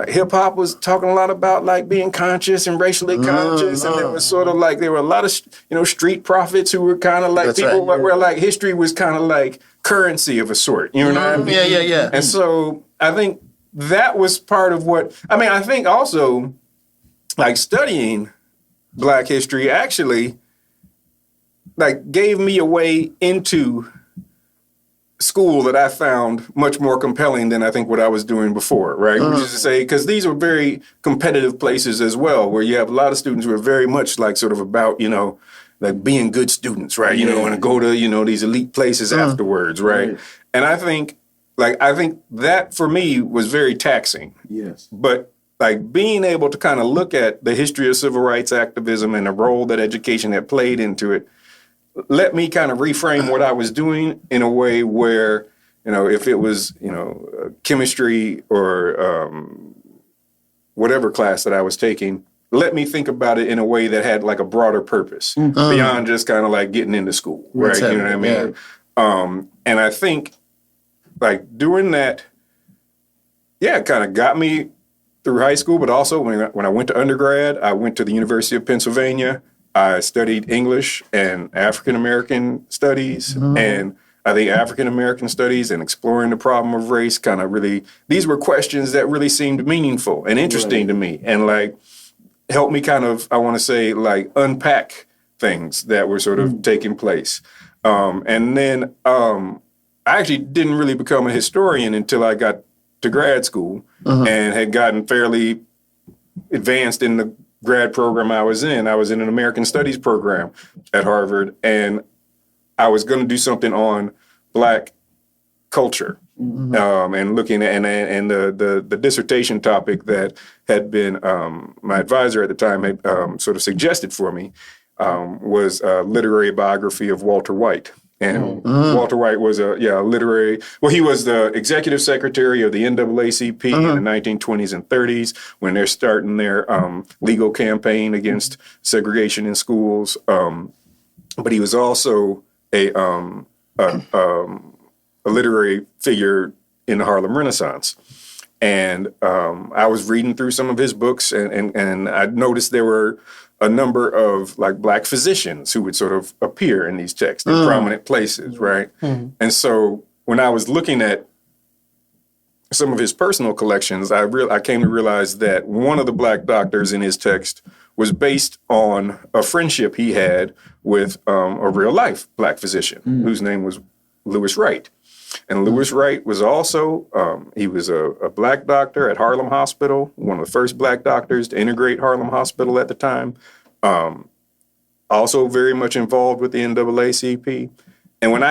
hip hop was talking a lot about like being conscious and racially conscious. And there was sort of like, there were a lot of, street prophets who were kind of like That's people right. where like history was kind of like currency of a sort, you know what I mean? Yeah. And so I think that was part of what, I think also like studying Black history actually like gave me a way into school that I found much more compelling than I think what I was doing before, right? Which is to say, because these are very competitive places as well, where you have a lot of students who are very much like sort of about, like being good students, right? And go to, these elite places afterwards, right? And I think that for me was very taxing. Yes. But like being able to kind of look at the history of civil rights activism and the role that education had played into it, let me kind of reframe what I was doing in a way where, if it was, chemistry or whatever class that I was taking, let me think about it in a way that had like a broader purpose beyond just kind of like getting into school, right? You know what I mean? Yeah. And I think like doing that, kind of got me through high school, but also when I went to undergrad, I went to the University of Pennsylvania. I studied English and African American studies, and I think African American studies and exploring the problem of race kind of really, these were questions that really seemed meaningful and interesting to me, and like helped me kind of, I want to say, like unpack things that were sort of taking place. And then I actually didn't really become a historian until I got to grad school and had gotten fairly advanced in the grad program I was in. I was in an American Studies program at Harvard, and I was going to do something on Black culture, and looking at and the dissertation topic that had been my advisor at the time had sort of suggested for me was a literary biography of Walter White. And Walter White was a literary. Well, he was the executive secretary of the NAACP in the 1920s and 30s when they're starting their legal campaign against segregation in schools. But he was also a literary figure in the Harlem Renaissance. And I was reading through some of his books, and I noticed there were a number of like Black physicians who would sort of appear in these texts in prominent places, right? And so when I was looking at some of his personal collections, I came to realize that one of the Black doctors in his text was based on a friendship he had with a real life Black physician whose name was Lewis Wright. And Lewis Wright was also, he was a Black doctor at Harlem Hospital, one of the first Black doctors to integrate Harlem Hospital at the time. Also very much involved with the NAACP. And when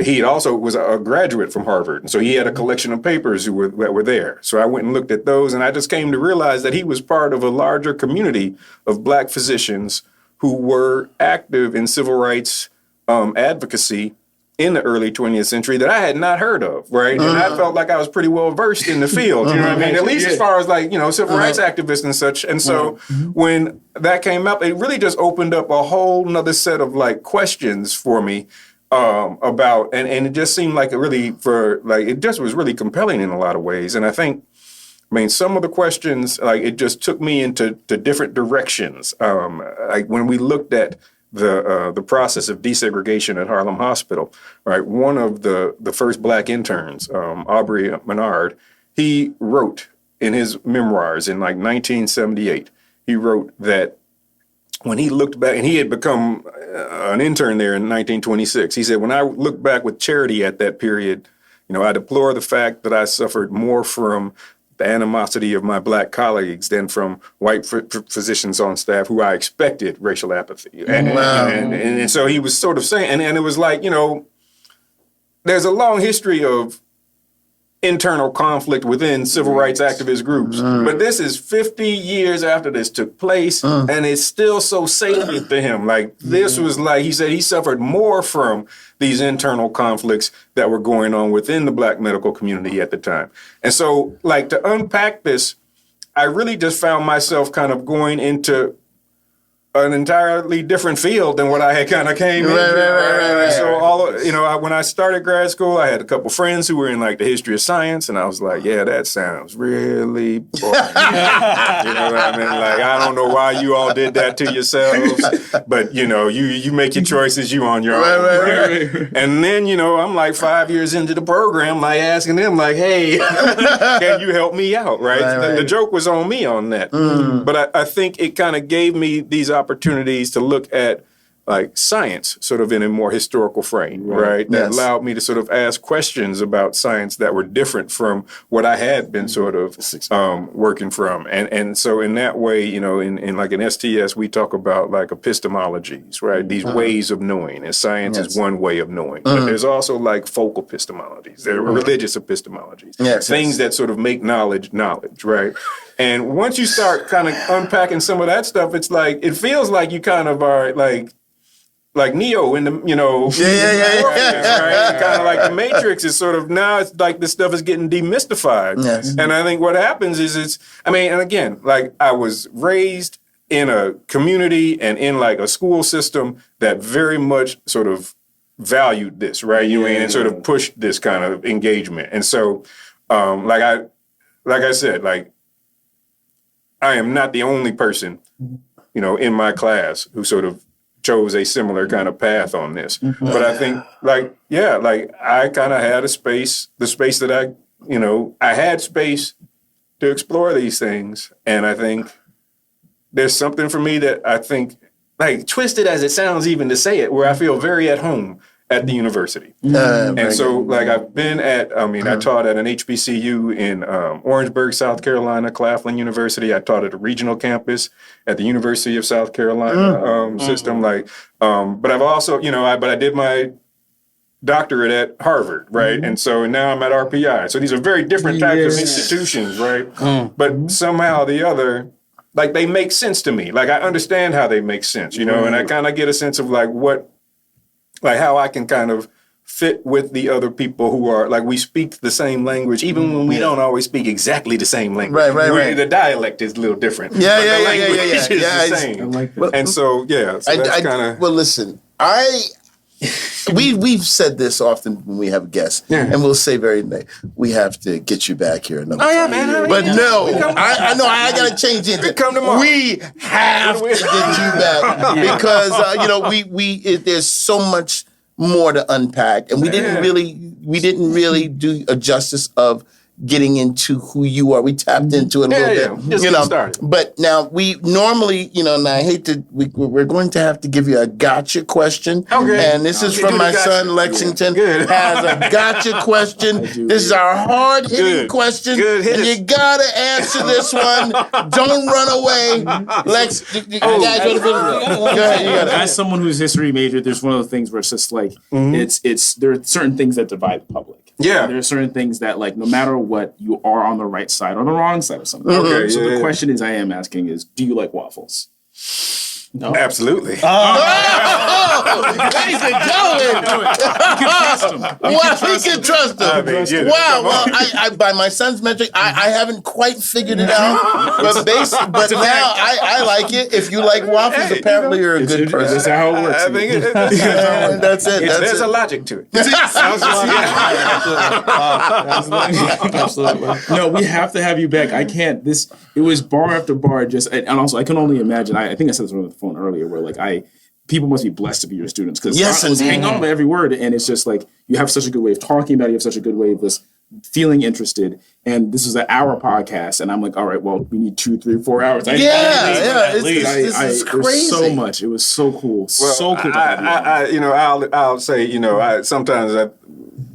he also was a graduate from Harvard. And so he had a collection of papers that were there. So I went and looked at those, and I just came to realize that he was part of a larger community of Black physicians who were active in civil rights advocacy in the early 20th century that I had not heard of, right? And I felt like I was pretty well versed in the field, you know what I mean? At least as far as like, civil rights activists and such. And so when that came up, it really just opened up a whole nother set of like questions for me about, and it just seemed like it just was really compelling in a lot of ways. And I think, some of the questions, like it just took me into different directions. Like when we looked at the process of desegregation at Harlem Hospital, right? One of the first Black interns, Aubrey Menard, he wrote in his memoirs in like 1978, he wrote that when he looked back, and he had become an intern there in 1926, he said, when I look back with charity at that period, I deplore the fact that I suffered more from the animosity of my Black colleagues than from white physicians on staff who I expected racial apathy. And so he was sort of saying, and it was like, there's a long history of internal conflict within civil rights activist groups. But this is 50 years after this took place, and it's still so salient to him. Like this was like, he said he suffered more from these internal conflicts that were going on within the Black medical community at the time. And so like to unpack this, I really just found myself kind of going into an entirely different field than what I had kind of came into. Right. So when I started grad school, I had a couple friends who were in like the history of science, and I was like, yeah, that sounds really boring. You know what I mean? Like, I don't know why you all did that to yourselves, but you make your choices, you on your own. Right. And then, I'm like 5 years into the program, like asking them like, hey, can you help me out? Right. The joke was on me on that. But I think it kind of gave me these opportunities to look at like science sort of in a more historical frame, right? That allowed me to sort of ask questions about science that were different from what I had been sort of working from. And so in that way, in like an STS, we talk about like epistemologies, right? These ways of knowing, and science is one way of knowing. But there's also like folk epistemologies. There are religious epistemologies, things that sort of make knowledge, right? And once you start kind of unpacking some of that stuff, it's like, it feels like you kind of are like Neo in the, right? Kind of like the Matrix is sort of, now it's like this stuff is getting demystified. Yes. And I think what happens is and again, like I was raised in a community and in like a school system that very much sort of valued this, right? And sort of pushed this kind of engagement. And so, like I said, like, I am not the only person, in my class who sort of chose a similar kind of path on this. But I think like I kind of had the space that I had space to explore these things. And I think there's something for me that I think, like, twisted as it sounds even to say it, where I feel very at home at the university. And so like I've been I taught at an HBCU in Orangeburg, South Carolina, Claflin University. I taught at a regional campus at the University of South Carolina system. Like, but I've also, but I did my doctorate at Harvard, right? And so now I'm at RPI. So these are very different types of institutions, right? But somehow or the other, like, they make sense to me. Like, I understand how they make sense, and I kind of get a sense of like how I can kind of fit with the other people who are, like, we speak the same language, even when we don't always speak exactly the same language. Right. The dialect is a little different. The language is the same. I like that. And so, so that's kind of... Well, listen, we've said this often when we have guests, and we'll say we have to get you back here another time. Man. But no, I know I got to change it. Come tomorrow. We have to get you back because there's so much more to unpack, and we didn't really do a justice of getting into who you are. We tapped into it a little bit, Just get started. But now we normally, and I hate to, we're going to have to give you a gotcha question. Okay. And this is from my son, Lexington, has a gotcha question. This is our hard-hitting question. And you gotta answer this one. Don't run away. Lex, you guys want to go ahead. As someone who's history major, there's one of the things where it's just like, there are certain things that divide the public. Yeah. There are certain things that, like, no matter what, you are on the right side or the wrong side of something. Okay. So the question I am asking is, do you like waffles? No. Absolutely. Ladies and gentlemen. We can trust him. Wow. Well, I by my son's metric, I haven't quite figured it out. But now I like it. If you like waffles, apparently you're a good person. That's how it works. I think that's it. There's a logic to it. Absolutely. No, we have to have you back. I can't. It was bar after bar. And also, I can only imagine. I think I said this on the phone earlier, where like people must be blessed to be your students, because I was hanging on by every word, and it's just like you have such a good way of talking about it, you have such a good way of just feeling interested, and this is an hour podcast, and I'm like, all right, well, we need 2, 3, 4 hours. This is crazy. So much. It was so cool. Well, so cool to have you. I'll say, sometimes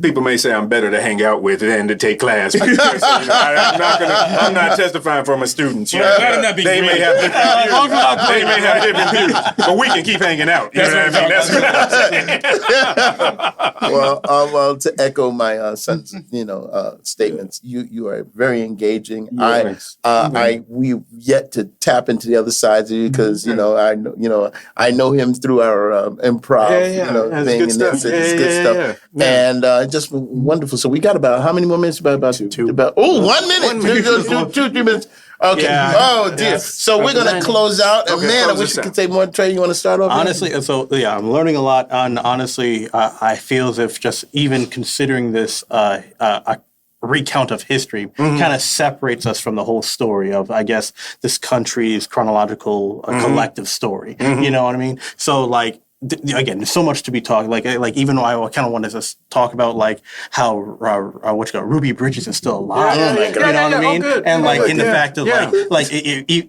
people may say I'm better to hang out with than to take class. Because, I'm not testifying for my students. They may have different views, but we can keep hanging out. You know what I mean? That's what I'm saying. Well, to echo my son's, statements, you are very engaging. We yet to tap into the other sides of you, because I know him through our improv thing, and it's good stuff. And just wonderful. So we got about how many more minutes? About 2. 1 minute. 2, 3 minutes. Okay. Yeah. Oh dear. Yeah. So we're gonna close out. And Okay, man, I close wish this you out. could say more. Trey, you want to start off? Honestly, so yeah, I'm learning a lot. And honestly, I feel as if just even considering this a recount of history kind of separates us from the whole story of, I guess, this country's chronological collective story. You know what I mean? So like. Again, there's so much to be talked. Like even though I kind of wanted to talk about like how Ruby Bridges is still alive. Yeah, You know what I mean? Oh, good. And like Good. in the fact of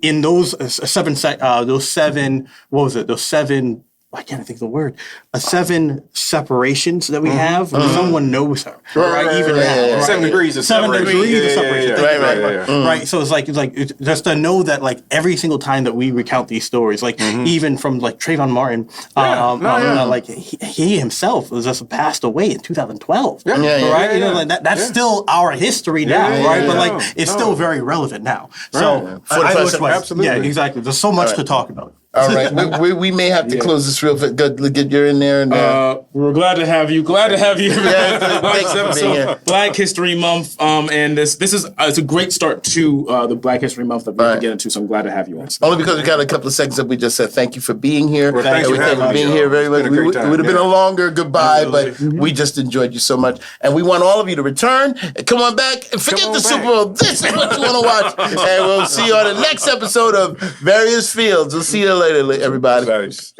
in those seven, what was it? Those seven. I can't think of the word. 7 separations that we have. Someone knows her, right? Even now, 7 degrees of 7 separation. degrees of separation. Yeah. Right. So it's like just to know that like every single time that we recount these stories, like even from like Trayvon Martin, like he himself was just passed away in 2012. Right. You know, like that's still our history now, right? But like it's still very relevant now. So Absolutely. Yeah, exactly. There's so much to talk about. All right, we may have to close this real quick. Good, get you in there. And, we're glad to have you. Glad to have you. Thanks for being here. Black History Month, and this is it's a great start to the Black History Month that we're going to get into. So I'm glad to have you on. Only because we got a couple of seconds that we just said thank you for being here. Well, thank you for being here very much. It would have been a longer goodbye, but we just enjoyed you so much, and we want all of you to return and come on back and forget the Super Bowl. This is what you want to watch, and we'll see you on the next episode of Various Fields. We'll see you later, everybody. Nice.